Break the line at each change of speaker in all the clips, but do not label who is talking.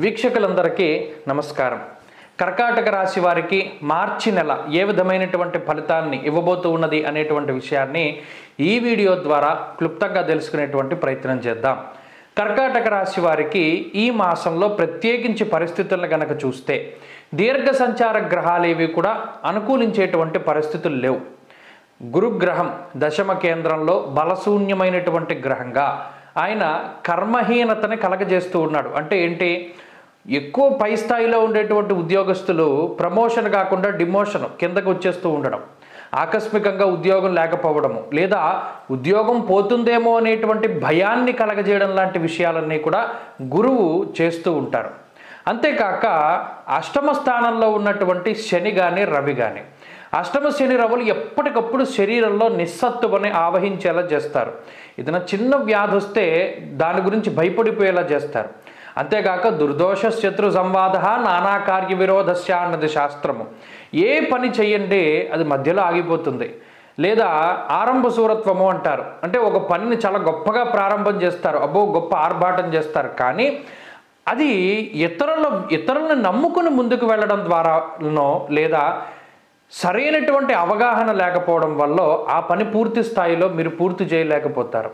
వీక్షకులందరికీ నమస్కారం. కర్కాటక రాశి వారికి మార్చి నెల ఏ విధమైనటువంటి ఫలితాన్ని ఇవ్వబోతూ ఉన్నది అనేటువంటి విషయాన్ని ఈ వీడియో ద్వారా క్లుప్తంగా తెలుసుకునేటువంటి ప్రయత్నం చేద్దాం. కర్కాటక రాశి వారికి ఈ మాసంలో ప్రత్యేకించి పరిస్థితులను గనక చూస్తే దీర్ఘ సంచార గ్రహాలేవి కూడా అనుకూలించేటువంటి పరిస్థితులు లేవు. గురుగ్రహం దశమ కేంద్రంలో బలశూన్యమైనటువంటి గ్రహంగా ఆయన కర్మహీనతని కలగజేస్తూ ఉన్నాడు. అంటే ఏంటి, ఎక్కువ పై స్థాయిలో ఉండేటువంటి ఉద్యోగస్తులు ప్రమోషన్ కాకుండా డిమోషన్ కిందకు వచ్చేస్తూ ఉండడం, ఆకస్మికంగా ఉద్యోగం లేకపోవడము, లేదా ఉద్యోగం పోతుందేమో అనేటువంటి భయాన్ని కలగజేయడం లాంటి విషయాలన్నీ కూడా గురువు చేస్తూ ఉంటారు. అంతేకాక అష్టమ స్థానంలో ఉన్నటువంటి శని కానీ రవి కానీ, అష్టమ శని రవులు ఎప్పటికప్పుడు శరీరంలో నిస్సత్తువని ఆవహించేలా చేస్తారు. ఏదైనా చిన్న వ్యాధి వస్తే దాని గురించి భయపడిపోయేలా చేస్తారు. అంతేకాక దుర్దోష శత్రు సంవాద నానా కార్య విరోధస్య అన్నది శాస్త్రము. ఏ పని చెయ్యండి అది మధ్యలో ఆగిపోతుంది, లేదా ఆరంభ సూరత్వము అంటారు. అంటే ఒక పనిని చాలా గొప్పగా ప్రారంభం చేస్తారు, అబ్బో గొప్ప ఆర్భాటం చేస్తారు, కానీ అది ఇతరులను నమ్ముకుని ముందుకు వెళ్ళడం ద్వారానో లేదా సరైనటువంటి అవగాహన లేకపోవడం వల్ల ఆ పని పూర్తి స్థాయిలో మీరు పూర్తి చేయలేకపోతారు.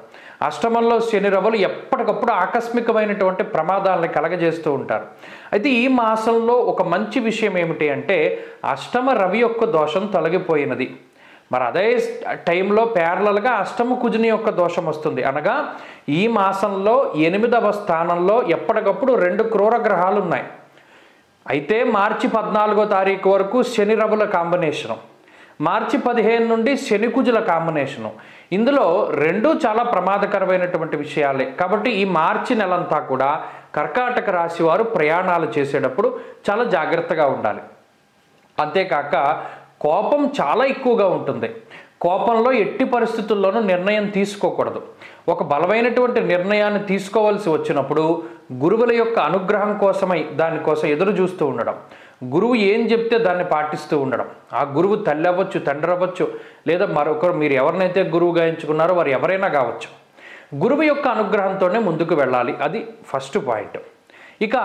అష్టమంలో శని రవులు ఎప్పటికప్పుడు ఆకస్మికమైనటువంటి ప్రమాదాలను కలగజేస్తూ ఉంటారు. అయితే ఈ మాసంలో ఒక మంచి విషయం ఏమిటి అంటే అష్టమ రవి యొక్క దోషం తొలగిపోయినది. మరి అదే టైంలో ప్యారలల్గా అష్టమ కుజుని యొక్క దోషం వస్తుంది. అనగా ఈ మాసంలో 8వ స్థానంలో ఎప్పటికప్పుడు 2 క్రూర గ్రహాలు ఉన్నాయి. అయితే మార్చి 14వ తారీఖు వరకు శని రవుల కాంబినేషను, మార్చి 15 నుండి శని కుజుల కాంబినేషను. ఇందులో 2 చాలా ప్రమాదకరమైనటువంటి విషయాలే. కాబట్టి ఈ మార్చి నెలంతా కూడా కర్కాటక రాశి వారు ప్రయాణాలు చేసేటప్పుడు చాలా జాగ్రత్తగా ఉండాలి. అంతేకాక కోపం చాలా ఎక్కువగా ఉంటుంది. కోపంలో ఎట్టి పరిస్థితుల్లోనూ నిర్ణయం తీసుకోకూడదు. ఒక బలమైనటువంటి నిర్ణయాన్ని తీసుకోవాల్సి వచ్చినప్పుడు గురువుల యొక్క అనుగ్రహం కోసమై దానికోసం ఎదురు చూస్తూ ఉండడం, గురువు ఏం చెప్తే దాన్ని పాటిస్తూ ఉండడం. ఆ గురువు తల్లి అవ్వచ్చు, తండ్రి అవ్వచ్చు, లేదా మరొకరు మీరు ఎవరినైతే గురువుగా ఎంచుకున్నారో వారు ఎవరైనా కావచ్చు. గురువు యొక్క అనుగ్రహంతోనే ముందుకు వెళ్ళాలి. అది ఫస్ట్ పాయింట్. ఇక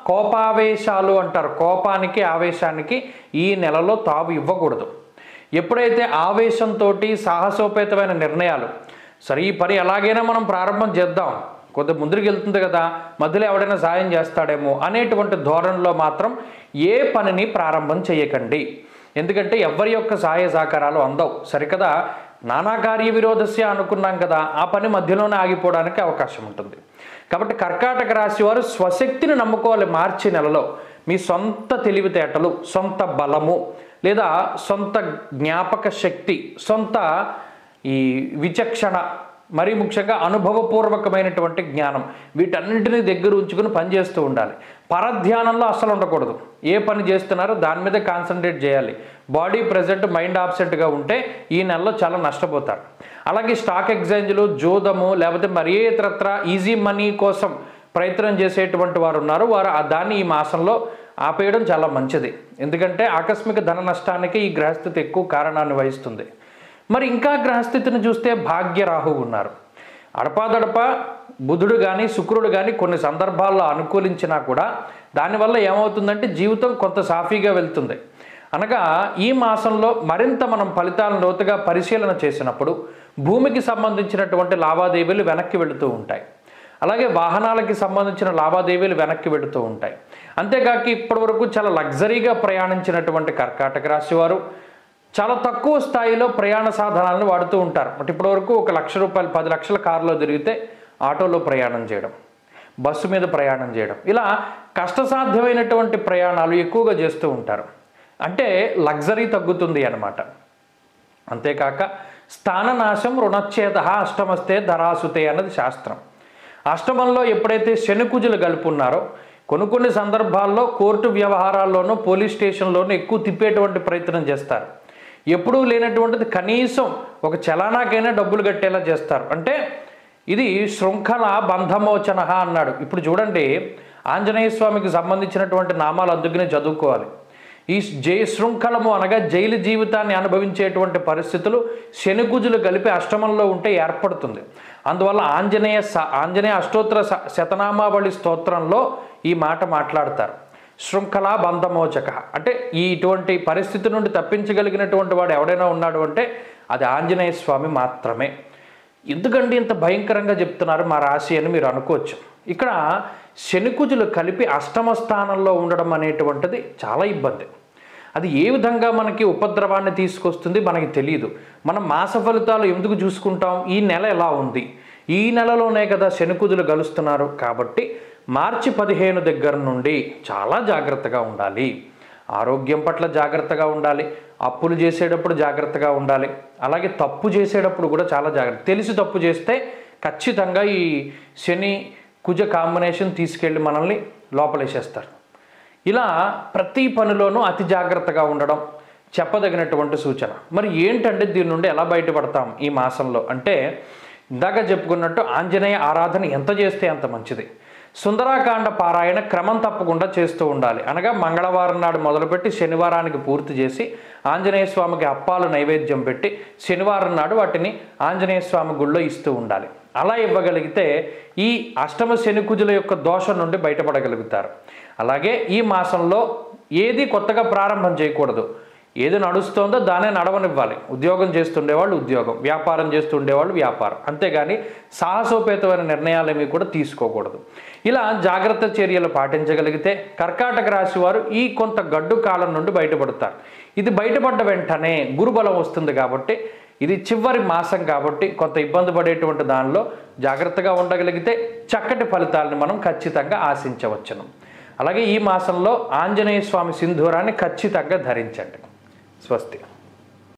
కోపావేశాలు అంటారు. కోపానికి ఆవేశానికి ఈ నెలలో తావు ఇవ్వకూడదు. ఎప్పుడైతే ఆవేశంతో సాహసోపేతమైన నిర్ణయాలు, సరే ఈ పని ఎలాగైనా మనం ప్రారంభం చేద్దాం, కొంత ముందుకు వెళ్తుంది కదా, మధ్యలో ఎవడైనా సాయం చేస్తాడేమో అనేటువంటి ధోరణిలో మాత్రం ఏ పనిని ప్రారంభం చేయకండి. ఎందుకంటే ఎవరి యొక్క సహాయ సహకారాలు అందవు. సరికదా, నానా కార్య విరోధస్య అనుకున్నాం కదా, ఆ పని మధ్యలోనే ఆగిపోవడానికి అవకాశం ఉంటుంది. కాబట్టి కర్కాటక రాశి వారు స్వశక్తిని నమ్ముకోవాలి. మార్చి నెలలో మీ సొంత తెలివితేటలు, సొంత బలము, లేదా సొంత జ్ఞాపక శక్తి, సొంత ఈ విచక్షణ, మరీ ముఖ్యంగా అనుభవపూర్వకమైనటువంటి జ్ఞానం, వీటన్నింటినీ దగ్గర ఉంచుకుని పనిచేస్తూ ఉండాలి. పరధ్యానంలో అస్సలు ఉండకూడదు. ఏ పని చేస్తున్నారో దాని మీద కాన్సన్ట్రేట్ చేయాలి. బాడీ ప్రెజెంట్, మైండ్ ఆబ్సెంట్గా ఉంటే ఈ నెలలో చాలా నష్టపోతారు. అలాగే స్టాక్ ఎక్స్చేంజ్లు, జూదము, లేకపోతే మరీ ఇతరత్ర ఈజీ మనీ కోసం ప్రయత్నం చేసేటువంటి వారు ఉన్నారు. వారు దాన్ని ఈ మాసంలో ఆపేయడం చాలా మంచిది. ఎందుకంటే ఆకస్మిక ధన నష్టానికి ఈ గ్రహస్థితి ఎక్కువ కారణాన్ని వహిస్తుంది. మరి ఇంకా గ్రహస్థితిని చూస్తే భాగ్యరాహువు ఉన్నారు. అడపాదడప బుధుడు కానీ శుక్రుడు కానీ కొన్ని సందర్భాల్లో అనుకూలించినా కూడా దానివల్ల ఏమవుతుందంటే జీవితం కొంత సాఫీగా వెళ్తుంది. అనగా ఈ మాసంలో మరింత మనం ఫలితాలను లోతుగా పరిశీలన చేసినప్పుడు భూమికి సంబంధించినటువంటి లావాదేవీలు వెనక్కి వెళుతూ ఉంటాయి. అలాగే వాహనాలకి సంబంధించిన లావాదేవీలు వెనక్కి వెళుతూ ఉంటాయి. అంతేకాక ఇప్పటివరకు చాలా లగ్జరీగా ప్రయాణించినటువంటి కర్కాటక రాశి వారు చాలా తక్కువ స్థాయిలో ప్రయాణ సాధనాలను వాడుతూ ఉంటారు. బట్ ఇప్పటివరకు 1 లక్ష రూపాయలు 10 లక్షల కారులో తిరిగితే ఆటోలో ప్రయాణం చేయడం, బస్సు మీద ప్రయాణం చేయడం, ఇలా కష్టసాధ్యమైనటువంటి ప్రయాణాలు ఎక్కువగా చేస్తూ ఉంటారు. అంటే లగ్జరీ తగ్గుతుంది అన్నమాట. అంతేకాక స్థాననాశం రుణచ్ఛేద అష్టమస్తే ధరాసుతే అన్నది శాస్త్రం. అష్టమంలో ఎప్పుడైతే శని కుజులు కలుపున్నారో కొన్ని సందర్భాల్లో కోర్టు వ్యవహారాల్లోనూ పోలీస్ స్టేషన్లోనూ ఎక్కువ తిప్పేటువంటి ప్రయత్నం చేస్తారు. ఎప్పుడూ లేనటువంటిది కనీసం ఒక చలానాకైనా డబ్బులు కట్టేలా చేస్తారు. అంటే ఇది శృంఖల బంధమోచన అన్నాడు. ఇప్పుడు చూడండి, ఆంజనేయ స్వామికి సంబంధించినటువంటి నామాలు అందుకనే చదువుకోవాలి. ఈ శృంఖలము అనగా జైలు జీవితాన్ని అనుభవించేటువంటి పరిస్థితులు శనికుజులు కలిపి అష్టమంలో ఉంటే ఏర్పడుతుంది. అందువల్ల ఆంజనేయ అష్టోత్తర శతనామావళి స్తోత్రంలో ఈ మాట మాట్లాడతారు. శృంఖలా బంధమోచక అంటే ఇటువంటి పరిస్థితి నుండి తప్పించగలిగినటువంటి వాడు ఎవడైనా ఉన్నాడు అంటే అది ఆంజనేయ స్వామి మాత్రమే. ఎందుకంటే ఇంత భయంకరంగా చెప్తున్నారు మా రాశి అని మీరు అనుకోవచ్చు. ఇక్కడ శనికుజులు కలిపి అష్టమ స్థానంలో ఉండడం అనేటువంటిది చాలా ఇబ్బంది. అది ఏ విధంగా మనకి ఉపద్రవాన్ని తీసుకొస్తుంది మనకి తెలియదు. మనం మాస ఫలితాలు ఎందుకు చూసుకుంటాం? ఈ నెల ఎలా ఉంది, ఈ నెలలోనే కదా శనికుజులు గలుస్తున్నారు. కాబట్టి మార్చి 15 దగ్గర నుండి చాలా జాగ్రత్తగా ఉండాలి. ఆరోగ్యం పట్ల జాగ్రత్తగా ఉండాలి, అప్పులు చేసేటప్పుడు జాగ్రత్తగా ఉండాలి, అలాగే తప్పు చేసేటప్పుడు కూడా చాలా జాగ్రత్త. తెలిసి తప్పు చేస్తే ఖచ్చితంగా ఈ శని కుజ కాంబినేషన్ తీసుకెళ్ళి మనల్ని లోపలేసేస్తారు. ఇలా ప్రతి పనిలోనూ అతి జాగ్రత్తగా ఉండడం చెప్పదగినటువంటి సూచన. మరి ఏంటంటే దీని నుండి ఎలా బయటపడతాం ఈ మాసంలో అంటే, ఇందాక చెప్పుకున్నట్టు ఆంజనేయ ఆరాధన ఎంత చేస్తే అంత మంచిది. సుందరాకాండ పారాయణ క్రమం తప్పకుండా చేస్తూ ఉండాలి. అనగా మంగళవారం నాడు మొదలుపెట్టి శనివారానికి పూర్తి చేసి ఆంజనేయ స్వామికి అప్పాలు నైవేద్యం పెట్టి శనివారం నాడు వాటిని ఆంజనేయ స్వామి గుళ్ళో ఇస్తూ ఉండాలి. అలా ఇవ్వగలిగితే ఈ అష్టమ శనికుజుల యొక్క దోషం నుండి బయటపడగలుగుతారు. అలాగే ఈ మాసంలో ఏది కొత్తగా ప్రారంభం చేయకూడదు. ఏది నడుస్తుందో దానే నడవనివ్వాలి. ఉద్యోగం చేస్తుండేవాళ్ళు ఉద్యోగం, వ్యాపారం చేస్తుండేవాళ్ళు వ్యాపారం, అంతేగాని సాహసోపేతమైన నిర్ణయాలేమీ కూడా తీసుకోకూడదు. ఇలా జాగ్రత్త చర్యలు పాటించగలిగితే కర్కాటక రాశి వారు ఈ కొంత గడ్డు కాలం నుండి బయటపడతారు. ఇది బయటపడ్డ వెంటనే గురుబలం వస్తుంది కాబట్టి ఇది చివరి మాసం కాబట్టి కొంత ఇబ్బంది పడేటువంటి దానిలో జాగ్రత్తగా ఉండగలిగితే చక్కటి ఫలితాలను మనం ఖచ్చితంగా ఆశించవచ్చును. అలాగే ఈ మాసంలో ఆంజనేయ స్వామి సింధూరాన్ని ఖచ్చితంగా ధరించండి. స్వస్తి.